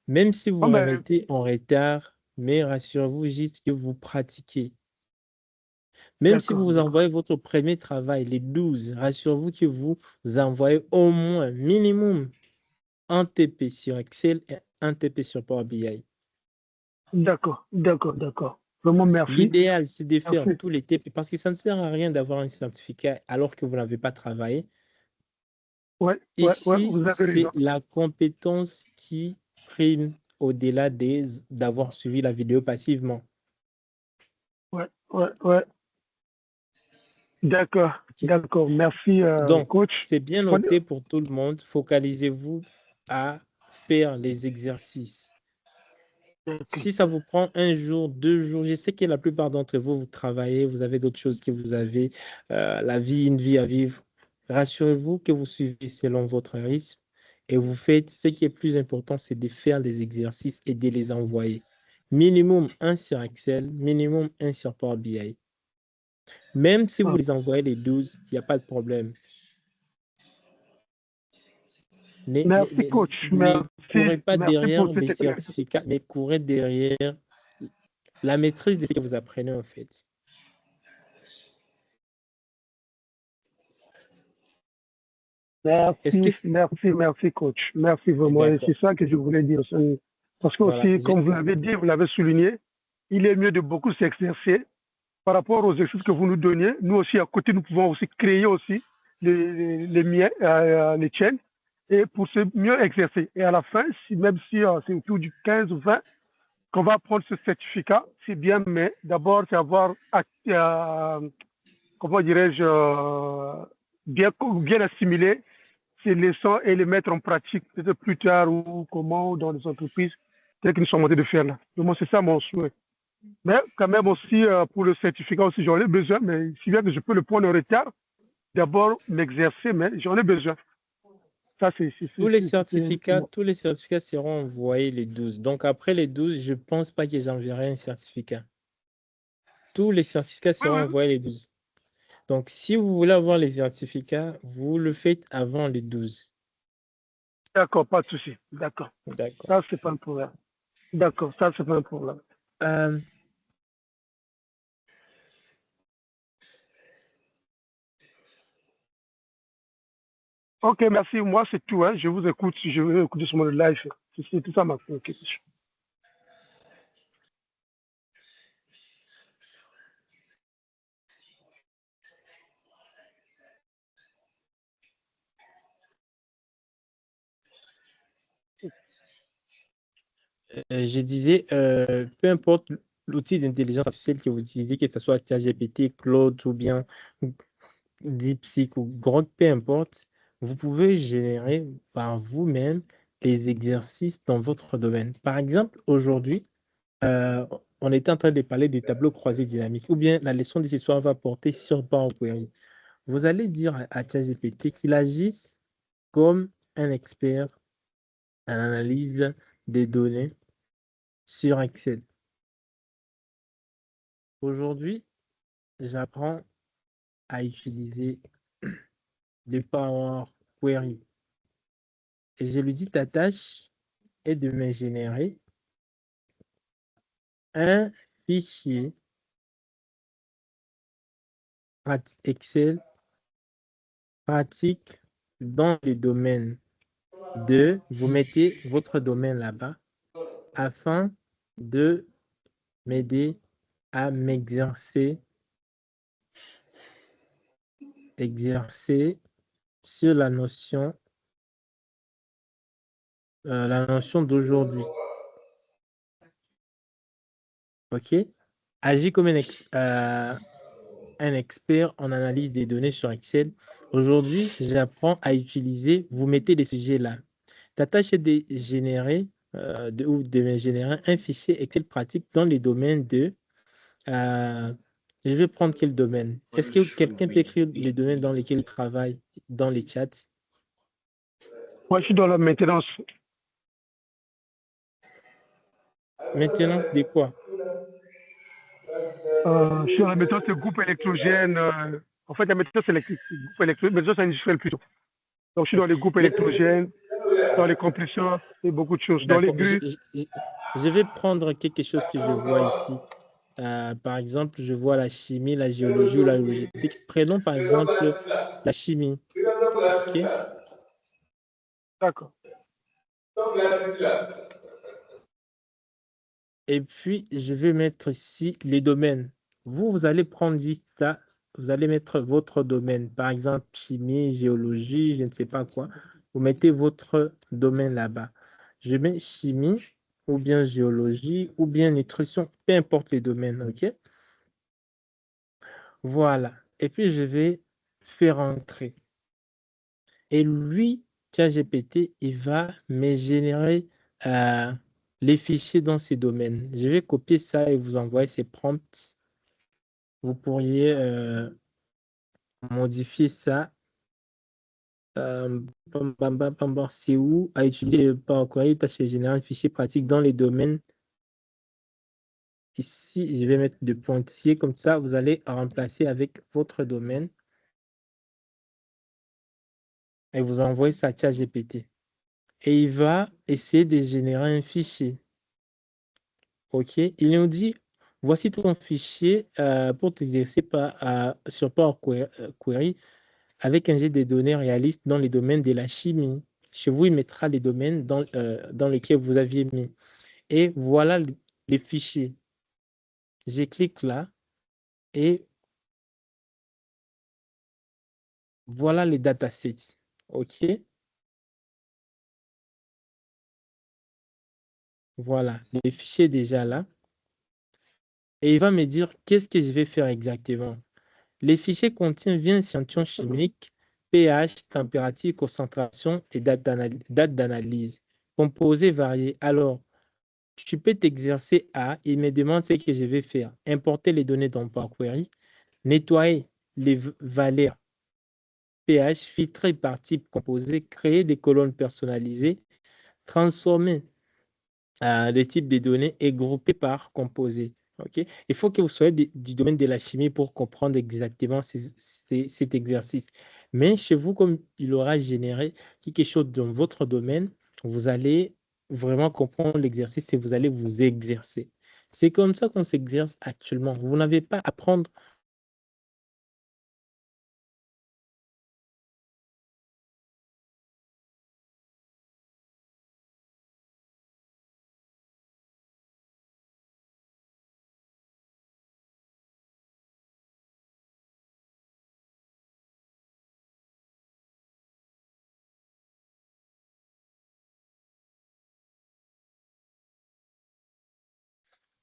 Même si vous Oh, mais remettez en retard, mais rassurez-vous juste que vous pratiquez. Même si d'accord, vous d'accord, envoyez votre premier travail, les 12, rassurez-vous que vous envoyez au moins minimum un TP sur Excel et un TP sur Power BI. d'accord, d'accord, d'accord. Vraiment, merci. L'idéal, c'est de faire Merci. tous les TP parce que ça ne sert à rien d'avoir un certificat alors que vous n'avez pas travaillé. Ouais, ouais, ouais, Ici, vous avez c'est raison. la compétence qui prime au-delà d'avoir suivi la vidéo passivement. Ouais, ouais, ouais. D'accord, Ok? d'accord. Merci, Donc, coach. c'est bien noté pour tout le monde. Focalisez-vous à faire les exercices. Ok. Si ça vous prend un jour, 2 jours, je sais que la plupart d'entre vous, vous travaillez, vous avez d'autres choses que vous avez, la vie, une vie à vivre. Rassurez-vous que vous suivez selon votre rythme et vous faites, ce qui est plus important, c'est de faire des exercices et de les envoyer. Minimum 1 sur Excel, minimum 1 sur Power BI. Même si vous Ah, les envoyez les 12, il n'y a pas de problème. merci, coach. Ne courez Merci, pas merci pour derrière cet les éclairage. certificats, mais courez derrière la maîtrise de ce que vous apprenez en fait. Est-ce que... Merci, coach. Merci vraiment. Et D'accord. c'est ça que je voulais dire. Parce que Voilà. aussi, comme vous l'avez dit, vous l'avez souligné, il est mieux de beaucoup s'exercer par rapport aux exercices que vous nous donniez. Nous aussi, à côté, nous pouvons aussi créer aussi les miens, les tiennes, et pour se mieux exercer. Et à la fin, même si c'est autour du 15 ou 20 qu'on va prendre ce certificat, c'est bien, mais d'abord, c'est avoir, comment dirais-je, bien assimiler ces leçons et les mettre en pratique peut-être plus tard ou comment dans les entreprises telles que nous sommes en train de faire là. Donc, moi, c'est ça mon souhait. Mais quand même aussi, pour le certificat aussi, j'en ai besoin, mais si bien que je peux le prendre en retard, d'abord m'exercer, mais j'en ai besoin. Ça, Tous les certificats seront envoyés les 12. Donc, après les 12, je ne pense pas que j'enverrai un certificat. Tous les certificats seront envoyés les 12. Donc, si vous voulez avoir les certificats, vous le faites avant les 12. D'accord, pas de souci. D'accord. D'accord. Ça, c'est pas un problème. D'accord, ça, c'est pas un problème. Ok, merci. Moi, c'est tout. Hein. Je vous écoute. Je vais écouter sur mon live. C'est tout ça ma question. Je disais, peu importe l'outil d'intelligence artificielle que vous utilisez, que ce soit ChatGPT, Claude ou bien DeepSeek ou Grok, peu importe, vous pouvez générer par vous-même les exercices dans votre domaine. Par exemple, aujourd'hui, on était en train de parler des tableaux croisés dynamiques ou bien la leçon de ce soir va porter sur Power Query. Vous allez dire à ChatGPT qu'il agisse comme un expert en analyse des données sur Excel. Aujourd'hui, j'apprends à utiliser le Power Query. Et je lui dis, ta tâche est de me générer un fichier Excel pratique dans le domaine de, vous mettez votre domaine là-bas afin de m'aider à m'exercer sur la notion d'aujourd'hui. OK? Agis comme un expert en analyse des données sur Excel. Aujourd'hui, j'apprends à utiliser, vous mettez les sujets là. Ta tâche est de générer ou de générer un fichier Excel pratique dans les domaines de... je vais prendre quel domaine? Est-ce que quelqu'un peut écrire les domaines dans lesquels il travaille dans les chats? Moi, je suis dans la maintenance. Maintenance de quoi? Je suis dans la maintenance de groupe électrogène. En fait, la maintenance électrique, groupe électrogène, maintenance industrielle plutôt. Donc, je suis dans les groupes Mais- électrogènes, dans les compresseurs et beaucoup de choses. Dans les D'accord. grues, Je vais prendre quelque chose que je vois ici. Par exemple, je vois la chimie, la géologie ou la logistique. Prenons par exemple la chimie. OK? d'accord. Et puis, je vais mettre ici les domaines. Vous allez prendre juste ça. Vous allez mettre votre domaine. Par exemple, chimie, géologie, je ne sais pas quoi. Vous mettez votre domaine là-bas. Je mets chimie ou bien géologie ou bien nutrition, peu importe les domaines. OK? Voilà. Et puis, je vais faire entrer. Et lui, ChatGPT, il va me générer les fichiers dans ces domaines. Je vais copier ça et vous envoyer ces prompts. Vous pourriez modifier ça. C'est où? À utiliser par courrier, tâche générer un fichier pratique dans les domaines. Ici, je vais mettre de pointillés comme ça. Vous allez remplacer avec votre domaine et vous envoyez ça à ChatGPT. Et il va essayer de générer un fichier. OK. Il nous dit, voici ton fichier pour t'exercer sur Power Query avec un jet de données réaliste dans les domaines de la chimie. Chez vous, il mettra les domaines dans lesquels vous aviez mis. Et voilà les fichiers. Je clique là et voilà les datasets. OK. Voilà, les fichiers déjà là. Et il va me dire qu'est-ce que je vais faire exactement. Les fichiers contiennent 20 échantillons chimiques, pH, température, concentration et date d'analyse. Composés variés. Alors, tu peux t'exercer à, il me demande ce que je vais faire. Importer les données dans Power Query, nettoyer les valeurs pH, filtrer par type composé, créer des colonnes personnalisées, transformer les types de données et grouper par composé. Okay? Il faut que vous soyez du domaine de la chimie pour comprendre exactement cet exercice. Mais chez vous, comme il aura généré quelque chose dans votre domaine, vous allez vraiment comprendre l'exercice et vous allez vous exercer. C'est comme ça qu'on s'exerce actuellement. Vous n'avez pas à apprendre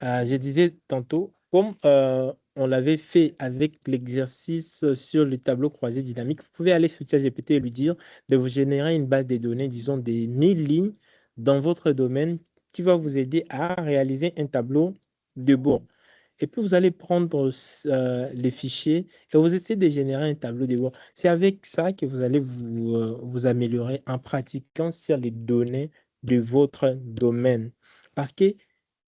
je disais tantôt, comme on l'avait fait avec l'exercice sur le tableau croisé dynamique, vous pouvez aller sur ChatGPT et lui dire de vous générer une base de données, disons des 1000 lignes dans votre domaine qui va vous aider à réaliser un tableau de bord. Et puis, vous allez prendre les fichiers et vous essayez de générer un tableau de bord. C'est avec ça que vous allez vous améliorer en pratiquant sur les données de votre domaine. Parce que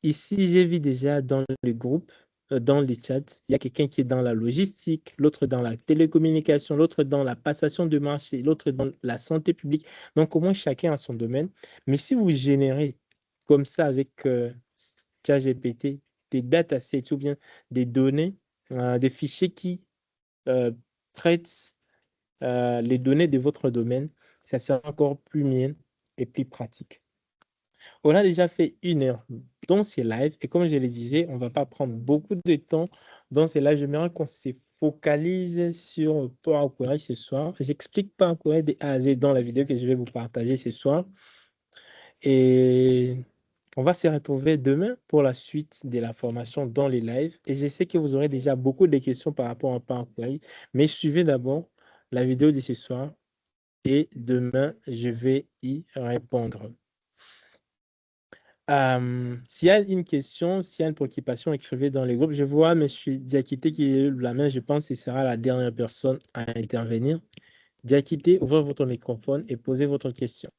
ici, j'ai vu déjà dans le groupe, dans les chats, il y a quelqu'un qui est dans la logistique, l'autre dans la télécommunication, l'autre dans la passation de marché, l'autre dans la santé publique. Donc, au moins, chacun a son domaine. Mais si vous générez comme ça avec ChatGPT, des datasets ou bien des données, des fichiers qui traitent les données de votre domaine, ça sera encore plus mieux et plus pratique. On a déjà fait 1 heure dans ces lives et comme je le disais, on ne va pas prendre beaucoup de temps dans ces lives. J'aimerais qu'on se focalise sur Power Query ce soir. J'explique Power Query de A à Z dans la vidéo que je vais vous partager ce soir. Et on va se retrouver demain pour la suite de la formation dans les lives. Et je sais que vous aurez déjà beaucoup de questions par rapport à Power Query, mais suivez d'abord la vidéo de ce soir et demain, je vais y répondre. S'il y a une question, s'il y a une préoccupation, écrivez dans les groupes. Je vois M. Diakité qui est la main, je pense que ce sera la dernière personne à intervenir. Diakité, ouvrez votre microphone et posez votre question.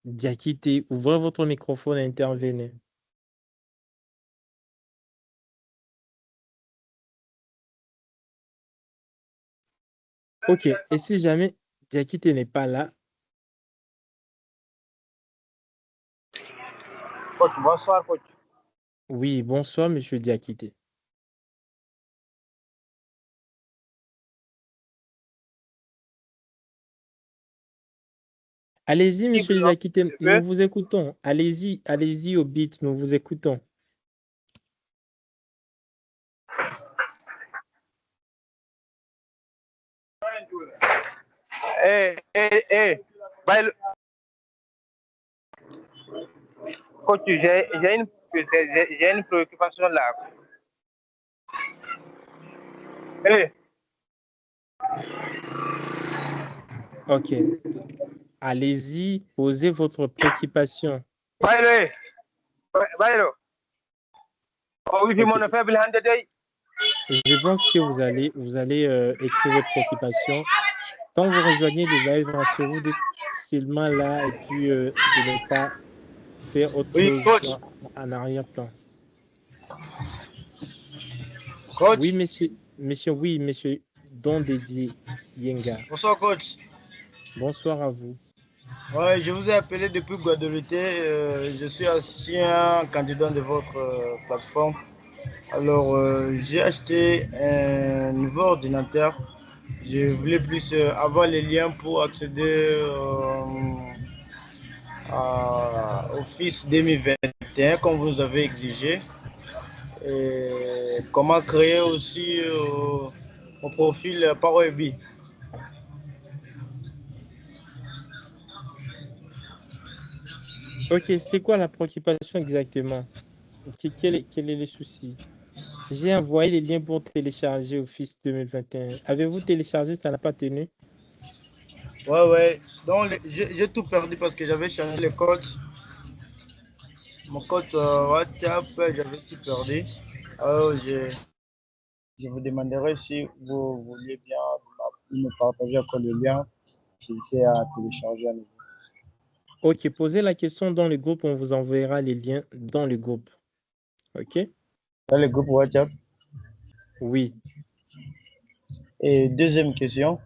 Diakité, ouvrez votre microphone et intervenez. Ok, et si jamais Diakité n'est pas là, Coach, bonsoir, coach. oui, bonsoir, M. Diakité. Allez-y, M. Diakité, nous vous écoutons. Allez-y, allez-y au beat, nous vous écoutons. Coach, j'ai une préoccupation là. Ok. Allez-y, posez votre préoccupation. Bailo. Oh, oui, Ok. mon faible hand day. Je pense que vous allez écrire votre préoccupation. Quand vous rejoignez le live, rassurez-vous d'être seulement là et puis de ne pas faire autre chose en arrière-plan. Coach. Oui, monsieur Don Dédié Yenga. Bonsoir, coach. Bonsoir à vous. Ouais, je vous ai appelé depuis Guadeloupe. Je suis ancien candidat de votre plateforme. Alors, j'ai acheté un nouveau ordinateur. Je voulais plus avoir les liens pour accéder à Office 2021, comme vous avez exigé. Et comment créer aussi mon profil Power BI. Ok, c'est quoi la préoccupation exactement? Quel est le souci? J'ai envoyé les liens pour télécharger Office 2021. Avez-vous téléchargé? Ça n'a pas tenu? Ouais. Donc, j'ai tout perdu parce que j'avais changé le code. Mon code WhatsApp, j'avais tout perdu. Alors, je vous demanderai si vous vouliez bien me partager encore le lien. J'étais à télécharger à nouveau. Ok, posez la question dans le groupe, on vous enverra les liens dans le groupe. Ok? Dans le groupe WhatsApp? Oui. Et deuxième question.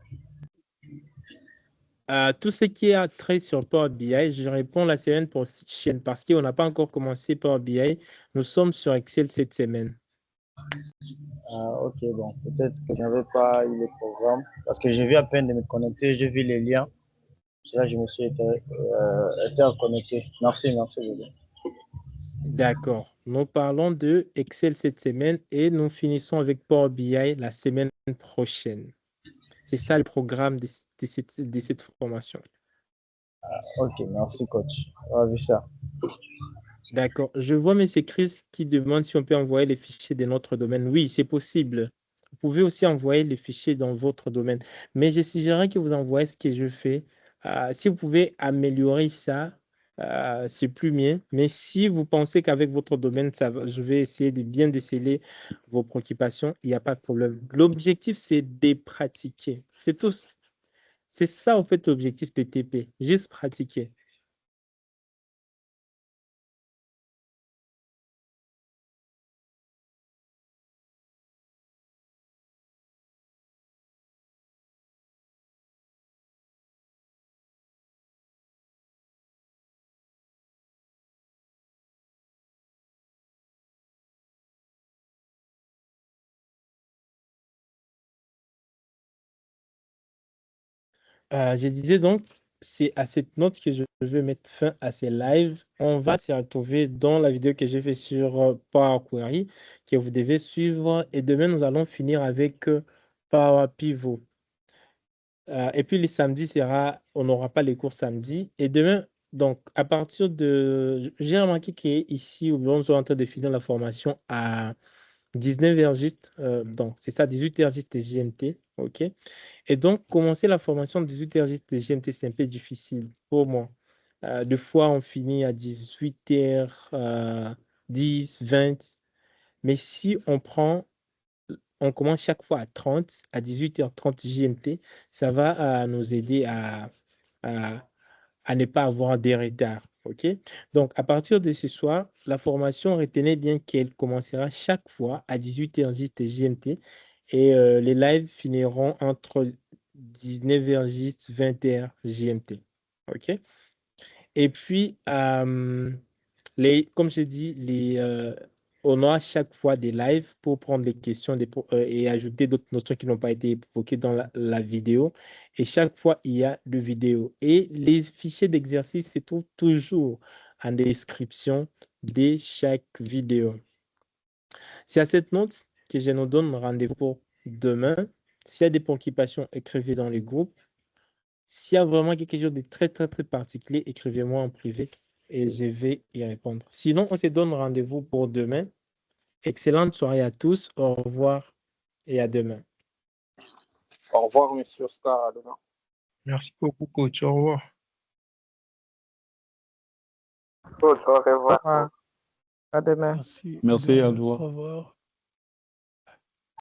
Tout ce qui a trait sur Power BI, je réponds la semaine prochaine parce qu'on n'a pas encore commencé Power BI. Nous sommes sur Excel cette semaine. Ok, bon, peut-être que je n'avais pas eu les programmes parce que je viens à peine de me connecter, j'ai vu les liens. C'est là que je me suis été connecté. Merci. D'accord. Nous parlons de Excel cette semaine et nous finissons avec Power BI la semaine prochaine. C'est ça le programme de cette formation. Ok, merci coach. On a vu ça. D'accord. Je vois M. Chris qui demande si on peut envoyer les fichiers de notre domaine. Oui, c'est possible. Vous pouvez aussi envoyer les fichiers dans votre domaine. Mais je suggérerais que vous envoyez ce que je fais. Si vous pouvez améliorer ça, c'est plus mieux. Mais si vous pensez qu'avec votre domaine, je vais essayer de bien déceler vos préoccupations, il n'y a pas de problème. L'objectif, c'est de pratiquer. C'est tout. C'est ça, en fait, l'objectif des TP. Juste pratiquer. Je disais donc, c'est à cette note que je vais mettre fin à ces lives. On va se retrouver dans la vidéo que j'ai fait sur Power Query, que vous devez suivre. Et demain, nous allons finir avec Power Pivot. Et puis, le samedi on n'aura pas les cours samedi. Et demain, Donc, à partir de... J'ai remarqué qu'ici, on est en train de finir la formation à 19h juste. Donc, c'est ça, 18h juste de GMT. OK? Et donc, commencer la formation 18h juste de GMT, c'est un peu difficile pour moi. Des fois, on finit à 18h10, 20. Mais si on commence chaque fois à 30, à 18h30 GMT, ça va nous aider à ne pas avoir des retards. OK? Donc, à partir de ce soir, la formation, retenez bien qu'elle commencera chaque fois à 18h juste GMT et les lives finiront entre 19h juste 20h GMT. OK? Et puis, comme je dis, on aura chaque fois des lives pour prendre les questions et ajouter d'autres notions qui n'ont pas été évoquées dans la vidéo. Et chaque fois, il y a de vidéos. Et les fichiers d'exercice se trouvent toujours en description de chaque vidéo. C'est à cette note que je nous donne rendez-vous pour demain. S'il y a des préoccupations, écrivez dans les groupes. S'il y a vraiment quelque chose de très, très, très particulier, écrivez-moi en privé et je vais y répondre. Sinon, on se donne rendez-vous pour demain. Excellente soirée à tous. Au revoir et à demain. Au revoir, monsieur Oscar. À demain. Merci beaucoup, coach. Au revoir. Au revoir. À demain. Merci. Merci à Au toi. revoir.